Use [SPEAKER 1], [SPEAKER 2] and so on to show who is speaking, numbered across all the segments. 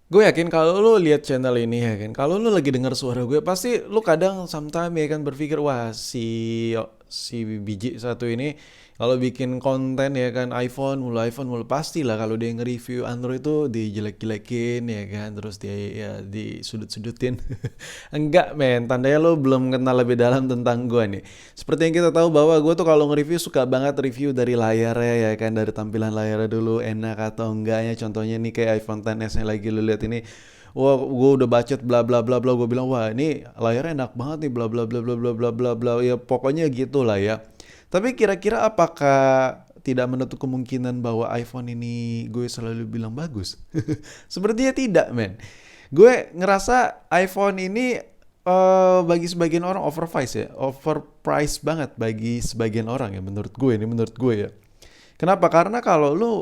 [SPEAKER 1] Gue yakin kalau lu lihat channel ini ya kan, kalau lu lagi dengar suara gue pasti lu kadang sometime ya kan berpikir wah si biji satu ini kalau bikin konten ya kan iPhone mulu pasti lah kalau dia nge-review Android itu dijelek-jelekin ya kan terus dia ya disudut-sudutin. Enggak men, tandanya lu belum kenal lebih dalam tentang gue nih. Seperti yang kita tahu bahwa gue tuh kalau nge-review suka banget review dari layarnya ya kan, dari tampilan layarnya dulu enak atau enggaknya. Contohnya nih kayak iPhone XS yang lagi lu lihat ini. Wah, gue udah bacot bla bla bla bla, gue bilang wah ini layarnya enak banget nih bla bla bla bla bla bla bla bla, ya pokoknya gitulah ya. Tapi kira-kira apakah tidak menutup kemungkinan bahwa iPhone ini gue selalu bilang bagus? Sepertinya tidak, men. Gue ngerasa iPhone ini bagi sebagian orang overpriced banget bagi sebagian orang ya menurut gue ya. Kenapa? Karena kalau lu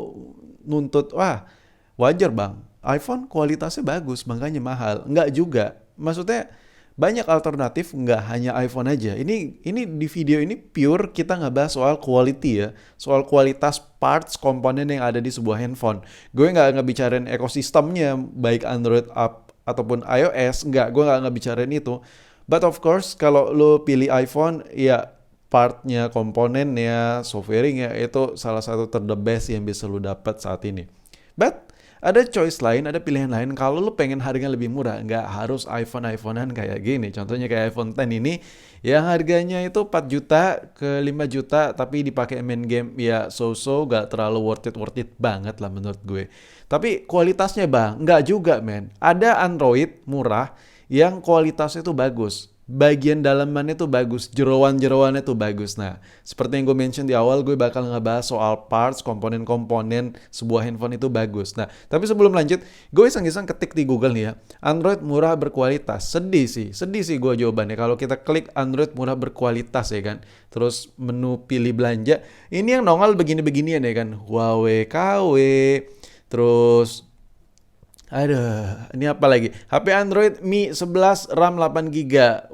[SPEAKER 1] nuntut, wah wajar bang, iPhone kualitasnya bagus, makanya mahal. Enggak juga. Maksudnya banyak alternatif, nggak hanya iPhone aja. Ini di video ini pure kita nggak bahas soal quality ya, soal kualitas parts komponen yang ada di sebuah handphone. Gue nggak ngebicarain ekosistemnya, baik Android app ataupun iOS, nggak, gue nggak ngebicarain itu. But of course, kalau lo pilih iPhone, ya partnya, komponennya, softwarenya itu salah satu ter the best yang bisa lo dapat saat ini. But ada choice lain, ada pilihan lain. Kalau lu pengen harga lebih murah, nggak harus iPhonean kayak gini. Contohnya kayak iPhone X ini, yang harganya itu 4 juta ke 5 juta, tapi dipakai main game, ya so-so, nggak terlalu worth it banget lah menurut gue. Tapi kualitasnya bang, nggak juga men. Ada Android murah yang kualitasnya itu bagus. Bagian dalamannya tuh bagus, jeroan-jeroannya tuh bagus. Nah, seperti yang gue mention di awal, gue bakal ngebahas soal parts, komponen-komponen sebuah handphone itu bagus. Nah, tapi sebelum lanjut, gue iseng-iseng ketik di Google nih ya, Android murah berkualitas. Sedih sih gue jawabannya. Kalau kita klik Android murah berkualitas ya kan, terus menu pilih belanja, ini yang nongol begini-beginian ya kan, Huawei KW, terus ini apa lagi? HP Android Mi 11 RAM 8 GB.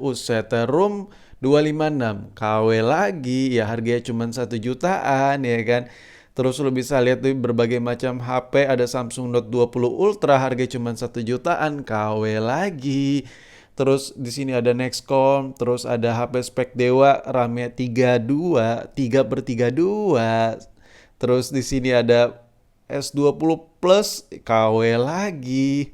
[SPEAKER 1] Room 256. KW lagi, ya harganya cuma 1 jutaan ya kan. Terus lu bisa lihat tuh berbagai macam HP, ada Samsung Note 20 Ultra harganya cuma 1 jutaan, KW lagi. Terus di sini ada Nextcom, terus ada HP spek Dewa RAM-nya 32, 3/32. Terus di sini ada S20 Plus KW lagi.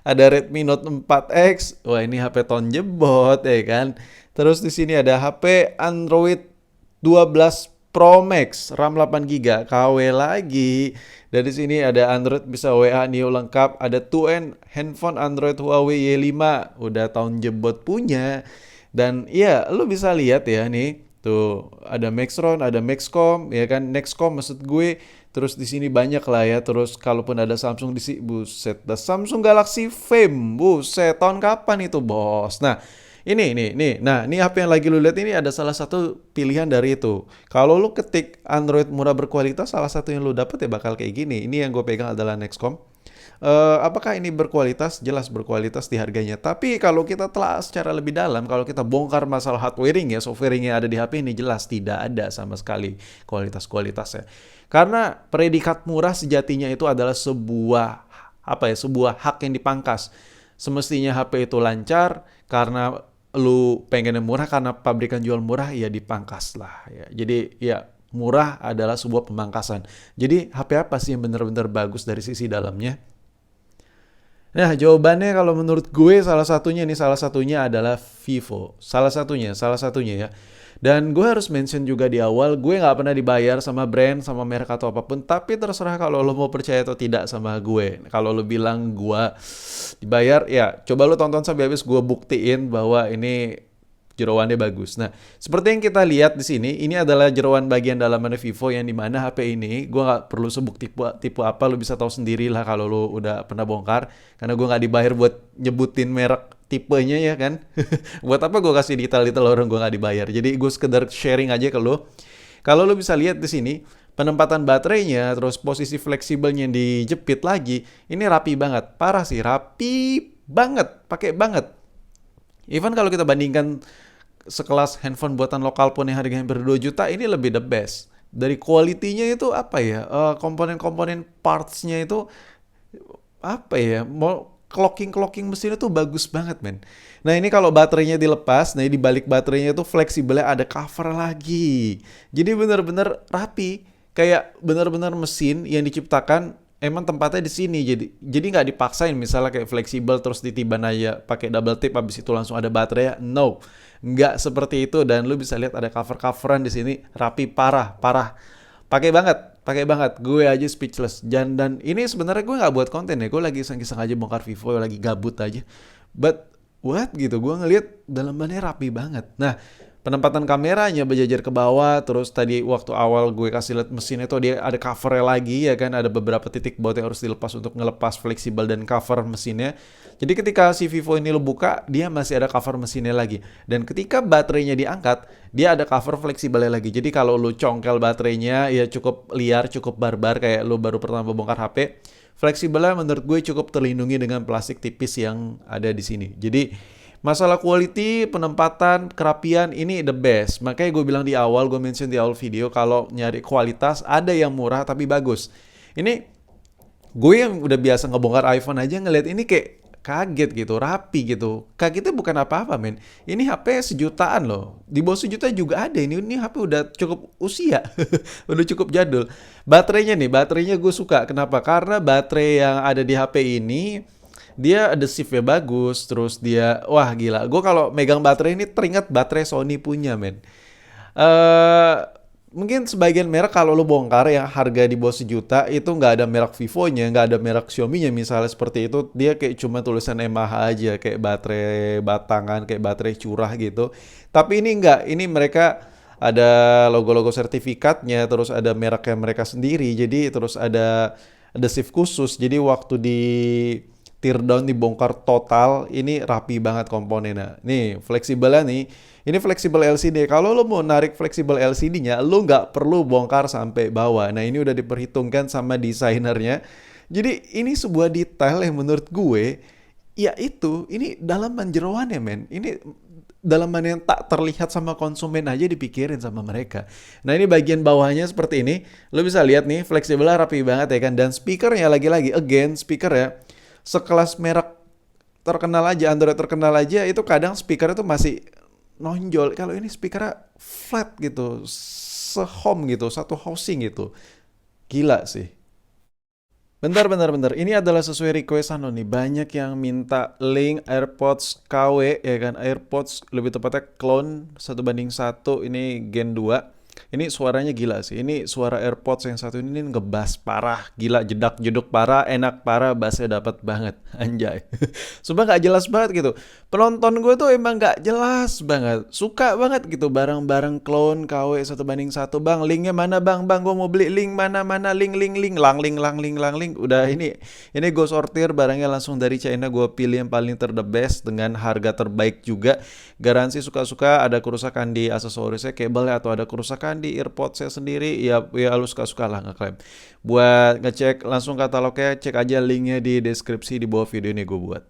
[SPEAKER 1] Ada Redmi Note 4X. Wah, ini HP tahun jebot ya kan. Terus di sini ada HP Android 12 Pro Max RAM 8 GB KW lagi. Dari sini ada Android bisa WA Neo lengkap, ada 2N handphone Android Huawei Y5 udah tahun jebot punya. Dan iya, lu bisa lihat ya nih. Tuh, ada Maxron, ada Maxcom, ya kan, Nextcom maksud gue. Terus di sini banyak lah ya. Terus kalaupun ada Samsung di sini, buset, the Samsung Galaxy Fame, buset, tahun kapan itu bos? Nah, ini HP yang lagi lu lihat ini ada salah satu pilihan dari itu. Kalau lu ketik Android murah berkualitas, salah satu yang lu dapet ya bakal kayak gini. Ini yang gue pegang adalah Nextcom. Apakah ini berkualitas? Jelas berkualitas di harganya. Tapi kalau kita telah secara lebih dalam, kalau kita bongkar masalah hardwaring ya, softwaring yang ada di HP ini jelas tidak ada sama sekali kualitasnya. Karena predikat murah sejatinya itu adalah sebuah hak yang dipangkas. Semestinya HP itu lancar karena lu pengen yang murah, karena pabrikan jual murah ya dipangkas lah ya. Jadi ya murah adalah sebuah pemangkasan. Jadi HP apa sih yang benar-benar bagus dari sisi dalamnya? Nah, jawabannya kalau menurut gue salah satunya adalah Vivo. Salah satunya ya. Dan gue harus mention juga di awal, gue nggak pernah dibayar sama brand, sama merek atau apapun. Tapi terserah kalau lo mau percaya atau tidak sama gue. Kalau lo bilang gue dibayar, ya coba lo tonton sampai habis, gue buktiin bahwa ini jeroannya bagus. Nah, seperti yang kita lihat di sini, ini adalah jeroan bagian dalamannya Vivo yang dimana HP ini, gue nggak perlu sebut tipe apa, lo bisa tahu sendiri lah kalau lo udah pernah bongkar, karena gue nggak dibayar buat nyebutin merek tipenya ya kan. Buat apa gue kasih detail-detail orang gue nggak dibayar. Jadi gue sekedar sharing aja ke lo. Kalau lo bisa lihat di sini, penempatan baterainya, terus posisi fleksibelnya yang dijepit lagi, ini rapi banget, parah sih, rapi banget, pakai banget. Even kalau kita bandingkan sekelas handphone buatan lokal pun yang harganya hampir 2 juta, ini lebih the best. Dari kualitinya itu apa ya, komponen-komponen partsnya itu apa ya, mau clocking mesinnya tuh bagus banget men. Nah ini kalau baterainya dilepas, nah di balik baterainya tuh fleksibelnya ada cover lagi. Jadi bener-bener rapi, kayak bener-bener mesin yang diciptakan emang tempatnya di sini. Jadi nggak dipaksain misalnya kayak fleksibel terus ditiban aja pakai double tip habis itu langsung ada baterai. No, nggak seperti itu dan lu bisa lihat ada cover-coveran di sini rapi parah parah. Pakai banget. Gue aja speechless. Dan ini sebenarnya gue nggak buat konten ya. Gue lagi iseng-iseng aja bongkar Vivo, lagi gabut aja. But what gitu, gue ngeliat dalamannya rapi banget. Nah, penempatan kameranya berjajar ke bawah. Terus tadi waktu awal gue kasih lihat mesinnya tuh dia ada covernya lagi ya kan. Ada beberapa titik baut yang harus dilepas untuk ngelepas fleksibel dan cover mesinnya. Jadi ketika si Vivo ini lo buka, dia masih ada cover mesinnya lagi. Dan ketika baterainya diangkat, dia ada cover fleksibelnya lagi. Jadi kalau lo congkel baterainya ya cukup liar, cukup barbar kayak lo baru pertama bongkar HP. Fleksibelnya menurut gue cukup terlindungi dengan plastik tipis yang ada di sini. Jadi masalah quality, penempatan, kerapian ini the best. Makanya gue bilang di awal, gue mention di awal video kalau nyari kualitas ada yang murah tapi bagus. Ini gue yang udah biasa ngebongkar iPhone aja ngeliat ini kayak kaget gitu, rapi gitu. Kagetnya bukan apa-apa men. Ini HP sejutaan loh. Di bawah sejuta juga ada. Ini HP udah cukup usia. Udah cukup jadul. Baterainya gue suka. Kenapa? Karena baterai yang ada di HP ini dia adhesive-nya bagus, terus dia wah gila. Gue kalau megang baterai ini teringat baterai Sony punya men. eh Mungkin sebagian merek kalau lo bongkar yang harga di bawah sejuta itu nggak ada merek Vivo-nya, nggak ada merek Xiaomi-nya misalnya seperti itu, dia kayak cuma tulisan Yamaha aja, kayak baterai batangan, kayak baterai curah gitu. Tapi ini nggak, ini mereka ada logo-logo sertifikatnya, terus ada mereknya mereka sendiri, jadi terus ada adhesive khusus, jadi waktu di teardown dibongkar total, ini rapi banget komponennya. Nih, fleksibelnya nih, ini fleksibel LCD. Kalau lo mau narik fleksibel LCD-nya, lo nggak perlu bongkar sampai bawah. Nah, ini udah diperhitungkan sama desainernya. Jadi, ini sebuah detail yang menurut gue, ya itu, ini dalaman jeroannya, men. Ini dalaman yang tak terlihat sama konsumen aja dipikirin sama mereka. Nah, ini bagian bawahnya seperti ini. Lo bisa lihat nih, fleksibelnya rapi banget ya kan. Dan speakernya lagi-lagi, again, speaker ya. Sekelas merek terkenal aja, Android terkenal aja, itu kadang speaker itu masih nonjol. Kalau ini speakernya flat gitu, se-home gitu, satu housing gitu. Gila sih. Bentar. Ini adalah sesuai requestan lo nih. Banyak yang minta link AirPods KW ya kan. AirPods lebih tepatnya clone 1:1. Ini Gen 2. Ini suaranya gila sih. Ini suara AirPods yang satu ini ngebas parah, gila jedak jeduk parah, enak parah, bassnya dapat banget, anjay. Sumpah nggak jelas banget gitu. Penonton gue tuh emang nggak jelas banget, suka banget gitu barang-barang clone KW 1:1 bang. Linknya mana bang? Bang gue mau beli link mana link lang. Udah ini gue sortir barangnya langsung dari China, gue pilih yang paling the best dengan harga terbaik juga. Garansi suka-suka, ada kerusakan di aksesorisnya, kabelnya atau ada kerusakan di earpods saya sendiri, ya lu suka-suka lah ngeklaim. Buat ngecek langsung katalognya, cek aja linknya di deskripsi di bawah video ini gue buat.